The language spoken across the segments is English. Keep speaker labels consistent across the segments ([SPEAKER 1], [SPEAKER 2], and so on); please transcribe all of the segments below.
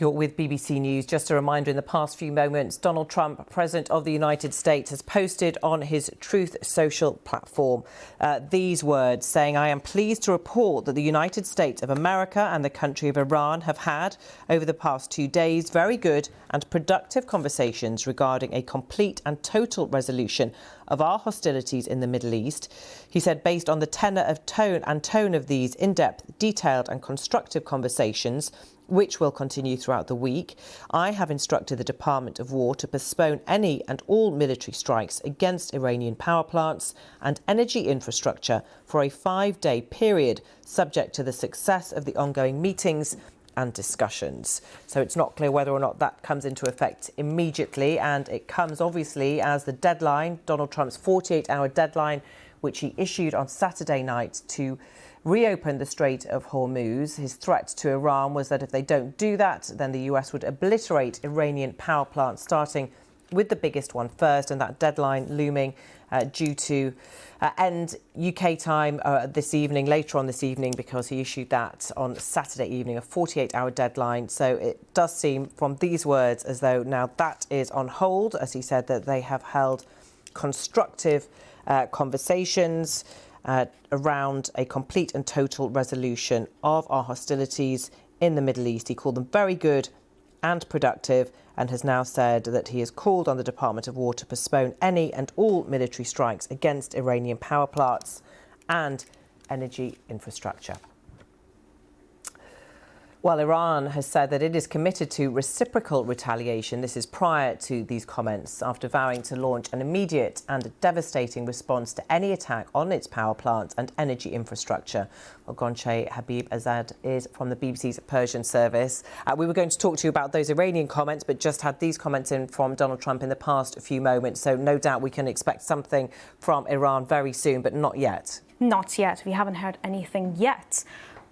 [SPEAKER 1] You're with BBC News. Just a reminder, in the past few moments, Donald Trump, President of the United States, has posted on his Truth Social platform these words, saying, "I am pleased to report that the United States of America and the country of Iran have had, over the past 2 days, very good and productive conversations regarding a complete and total resolution of our hostilities in the Middle East." He said, based on the tenor of tone of these in-depth, detailed and constructive conversations, which will continue throughout the week, I have instructed the Department of War to postpone any and all military strikes against Iranian power plants and energy infrastructure for a 5-day period, subject to the success of the ongoing meetings and discussions. So it's not clear whether or not that comes into effect immediately, and it comes obviously as the deadline, Donald Trump's 48-hour deadline, which he issued on Saturday night to reopen the Strait of Hormuz. His threat to Iran was that if they don't do that, then the US would obliterate Iranian power plants, starting with the biggest one first, and that deadline looming due to end UK time this evening, later on this evening, because he issued that on Saturday evening, a 48-hour deadline. So it does seem from these words as though now that is on hold, as he said that they have held constructive conversations around a complete and total resolution of our hostilities in the Middle East. He called them very good and productive, and has now said that he has called on the Department of War to postpone any and all military strikes against Iranian power plants and energy infrastructure. Well, Iran has said that it is committed to reciprocal retaliation. This is prior to these comments, after vowing to launch an immediate and devastating response to any attack on its power plants and energy infrastructure. Well, Gonche Habib Azad is from the BBC's Persian service. We were going to talk to you about those Iranian comments, but just had these comments in from Donald Trump in the past few moments. So no doubt we can expect something from Iran very soon, but not yet.
[SPEAKER 2] Not yet. We haven't heard anything yet.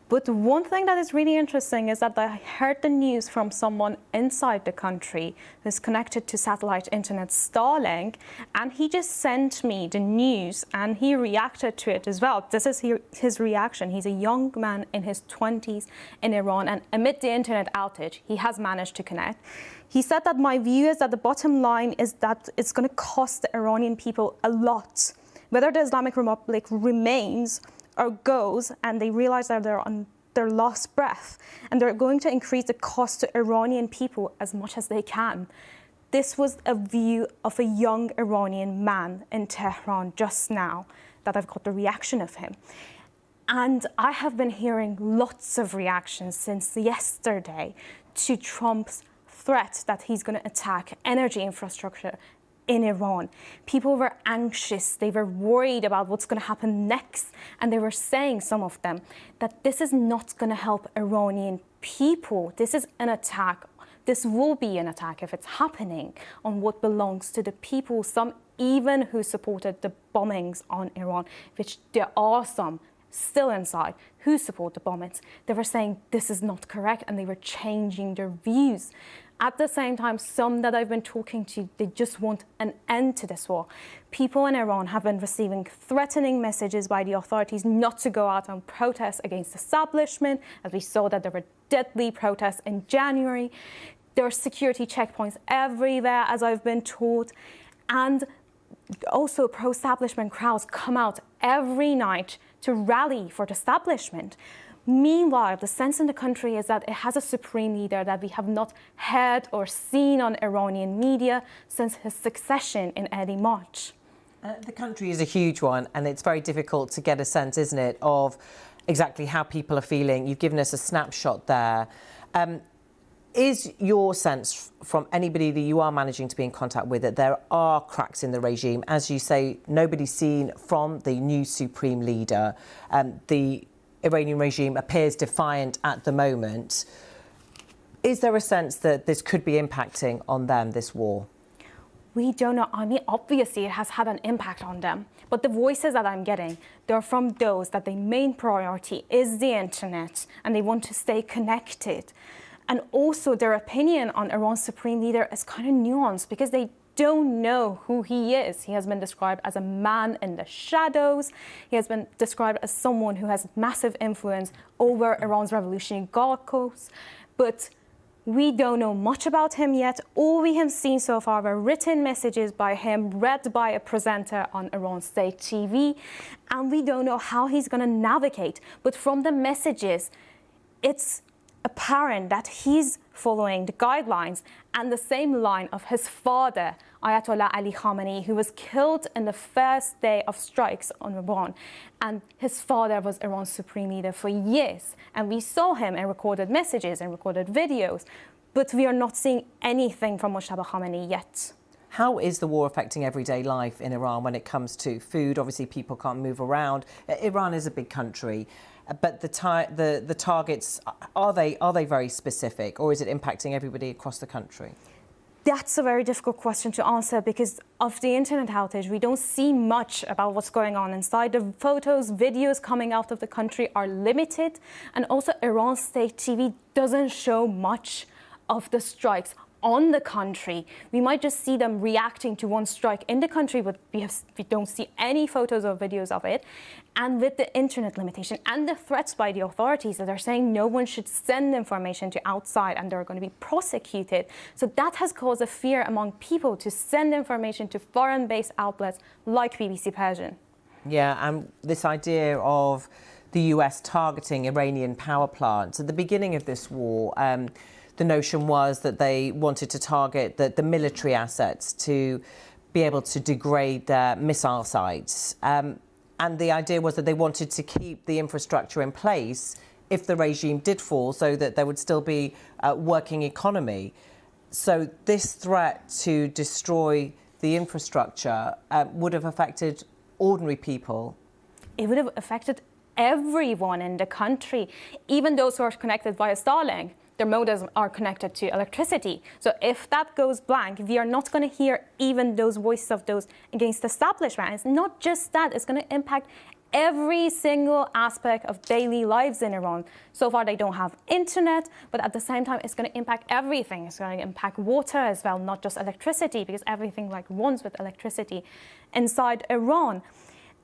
[SPEAKER 2] But one thing that is really interesting is that I heard the news from someone inside the country who's connected to satellite internet Starlink, and he just sent me the news and he reacted to it as well. This is his reaction. He's a young man in his 20s in Iran, and amid the internet outage, he has managed to connect. He said that my view is that the bottom line is that it's going to cost the Iranian people a lot. Whether the Islamic Republic remains or goes, and they realize that they're on their last breath, and they're going to increase the cost to Iranian people as much as they can. This was a view of a young Iranian man in Tehran just now that I've got the reaction of him. And I have been hearing lots of reactions since yesterday to Trump's threat that he's going to attack energy infrastructure in Iran. People were anxious, they were worried about what's going to happen next, and they were saying, some of them, that this is not going to help Iranian people. This is an attack. This will be an attack, if it's happening, on what belongs to the people, some even who supported the bombings on Iran, which there are some still inside who support the bombings. They were saying this is not correct, and they were changing their views. At the same time, some that I've been talking to, they just want an end to this war. People in Iran have been receiving threatening messages by the authorities not to go out and protest against the establishment, as we saw that there were deadly protests in January. There are security checkpoints everywhere, as I've been told. And also pro-establishment crowds come out every night to rally for the establishment. Meanwhile, the sense in the country is that it has a supreme leader that we have not heard or seen on Iranian media since his succession in early March.
[SPEAKER 1] The country is a huge one, and it's very difficult to get a sense, isn't it, of exactly how people are feeling. You've given us a snapshot there. Is your sense from anybody that you are managing to be in contact with that there are cracks in the regime? As you say, nobody's seen from the new supreme leader. The Iranian regime appears defiant at the moment. Is there a sense that this could be impacting on them, this war?
[SPEAKER 2] We don't know. I mean, obviously it has had an impact on them. But the voices that I'm getting, they're from those that the main priority is the internet, and they want to stay connected. And also their opinion on Iran's supreme leader is kind of nuanced, because they don't know who he is. He has been described as a man in the shadows. He has been described as someone who has massive influence over Iran's revolutionary Guard Corps. But We don't know much about him yet. All we have seen so far were written messages by him, read by a presenter on Iran State TV, and we don't know how he's going to navigate. But from the messages, it's apparent that he's following the guidelines and the same line of his father, Ayatollah Ali Khamenei, who was killed in the first day of strikes on Iran. And his father was Iran's supreme leader for years. And we saw him in recorded messages and recorded videos. But we are not seeing anything from Mojtaba Khamenei yet.
[SPEAKER 1] How is the war affecting everyday life in Iran when it comes to food? Obviously, people can't move around. Iran is a big country. But the targets, are they very specific, or is it impacting everybody across the country?
[SPEAKER 2] That's a very difficult question to answer because of the internet outage. We don't see much about what's going on inside. The photos, videos coming out of the country are limited. And also Iran State TV doesn't show much of the strikes on the country. We might just see them reacting to one strike in the country, but we don't see any photos or videos of it. And with the internet limitation and the threats by the authorities that are saying no one should send information to outside and they're going to be prosecuted. So that has caused a fear among people to send information to foreign-based outlets like BBC Persian.
[SPEAKER 1] Yeah, and this idea of the US targeting Iranian power plants. At the beginning of this war, the notion was that they wanted to target the military assets to be able to degrade their missile sites. And the idea was that they wanted to keep the infrastructure in place if the regime did fall so that there would still be a working economy. So this threat to destroy the infrastructure would have affected ordinary people.
[SPEAKER 2] It would have affected everyone in the country, even those who are connected via Starlink. Their modems are connected to electricity. So if that goes blank, we are not going to hear even those voices of those against the establishment. It's not just that, it's going to impact every single aspect of daily lives in Iran. So far, they don't have internet, but at the same time, it's going to impact everything. It's going to impact water as well, not just electricity, because everything runs with electricity inside Iran.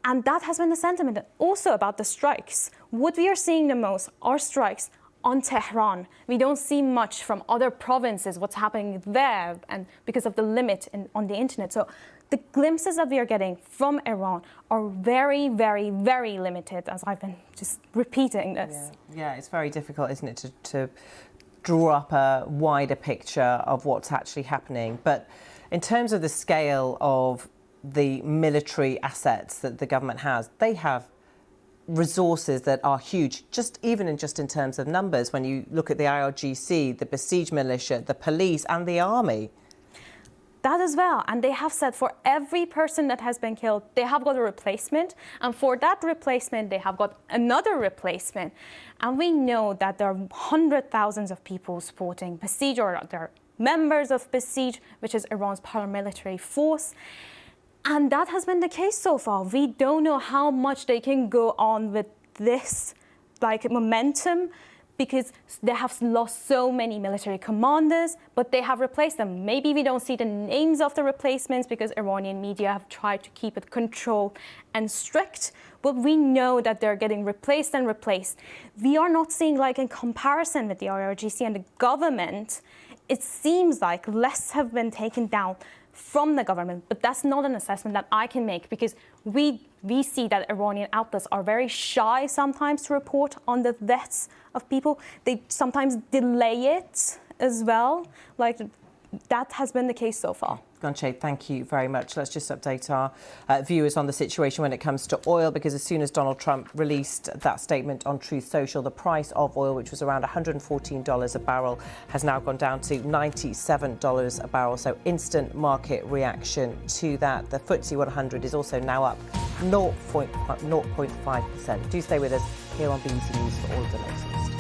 [SPEAKER 2] And that has been the sentiment. Also about the strikes. What we are seeing the most are strikes on Tehran. We don't see much from other provinces, what's happening there, and because of the limit on the internet. So the glimpses that we are getting from Iran are very, very, very limited, as I've been just repeating this.
[SPEAKER 1] Yeah, it's very difficult, isn't it, to draw up a wider picture of what's actually happening. But in terms of the scale of the military assets that the government has, they have resources that are huge, even in terms of numbers. When you look at the IRGC, the besieged militia, the police and the army.
[SPEAKER 2] That as well. And they have said for every person that has been killed, they have got a replacement. And for that replacement, they have got another replacement. And we know that there are hundreds of thousands of people supporting Basij, or they're members of Basij, which is Iran's paramilitary force. And that has been the case so far. We don't know how much they can go on with this momentum, because they have lost so many military commanders, but they have replaced them. Maybe we don't see the names of the replacements because Iranian media have tried to keep it controlled and strict, but we know that they're getting replaced and replaced. We are not seeing, in comparison with the IRGC and the government, it seems like less have been taken down from the government, but that's not an assessment that I can make, because we see that Iranian outlets are very shy sometimes to report on the deaths of people. They sometimes delay it as well. That has been the case so far.
[SPEAKER 1] Gonche, thank you very much. Let's just update our viewers on the situation when it comes to oil, because as soon as Donald Trump released that statement on Truth Social, the price of oil, which was around $114 a barrel, has now gone down to $97 a barrel. So instant market reaction to that. The FTSE 100 is also now up 0.5%. Do stay with us here on BBC News for all of the latest.